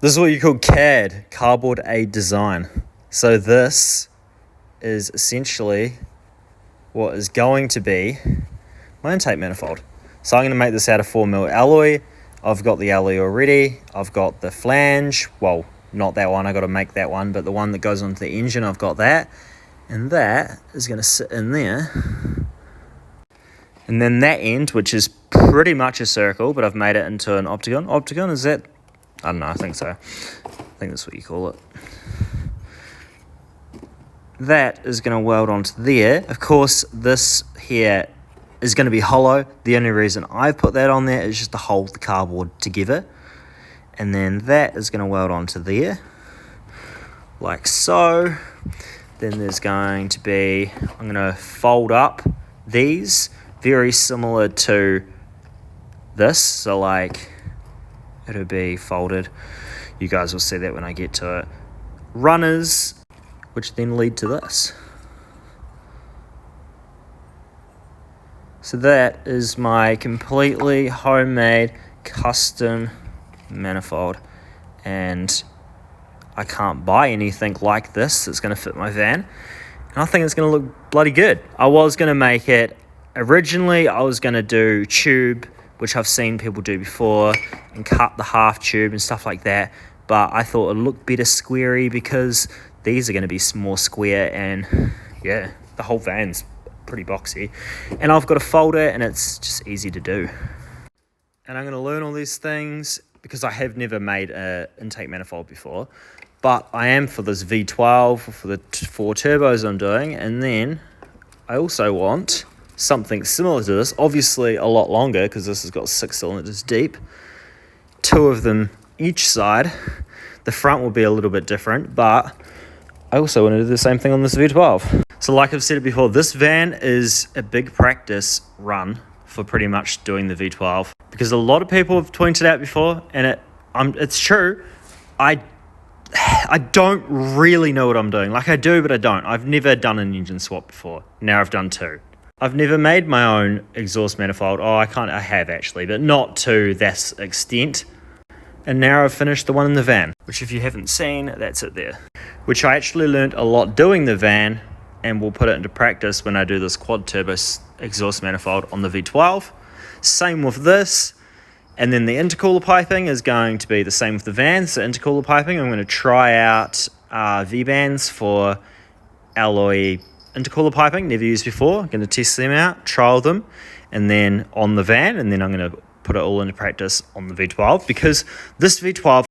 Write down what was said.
This is what you call CAD, cardboard aid design. So this is essentially what is going to be my intake manifold. So I'm going to make this out of 4mm alloy. I've got the alloy already. I've got the flange. Well, not that one. I got to make that one, but the one that goes onto the engine, I've got that. And that is going to sit in there. And then that end, which is pretty much a circle, but I've made it into an octagon. Octagon, is that? I don't know, I think so. I think that's what you call it. That is going to weld onto there. Of course, this here is going to be hollow. The only reason I've put that on there is just to hold the cardboard together. And then that is going to weld onto there, like so. Then there's going to be, I'm going to fold up these, very similar to this. So like, it'll be folded. You guys will see that when I get to it. Runners, which then lead to this. So that is my completely homemade custom manifold, and I can't buy anything like this that's going to fit my van, and I think it's going to look bloody good. I was going to make it, originally I was going to do tube, which I've seen people do before, and cut the half tube and stuff like that, but I thought it would look better squarey because these are going to be more square, and yeah, the whole van's pretty boxy. And I've got a folder, and it's just easy to do. And I'm going to learn all these things because I have never made an intake manifold before, but I am for this V12, for the 4 turbos I'm doing, and then I also want something similar to this, obviously a lot longer because this has got 6 cylinders deep, 2 of them each side. The front will be a little bit different, but I also want to do the same thing on this V12. So like I've said it before, this van is a big practice run for pretty much doing the V12, because a lot of people have pointed out before, and it's true, I don't really know what I'm doing. Like I do, but I don't. I've never done an engine swap before. Now I've done 2. I've never made my own exhaust manifold. I have actually, but not to this extent. And now I've finished the one in the van, which if you haven't seen, that's it there. Which I actually learned a lot doing the van, and we'll put it into practice when I do this quad turbo exhaust manifold on the V12. Same with this. And then the intercooler piping is going to be the same with the van. So intercooler piping, I'm going to try out V-bands for alloy intercooler piping, never used before. I'm going to test them out, trial them, and then on the van, and then I'm going to put it all into practice on the V12, because this V12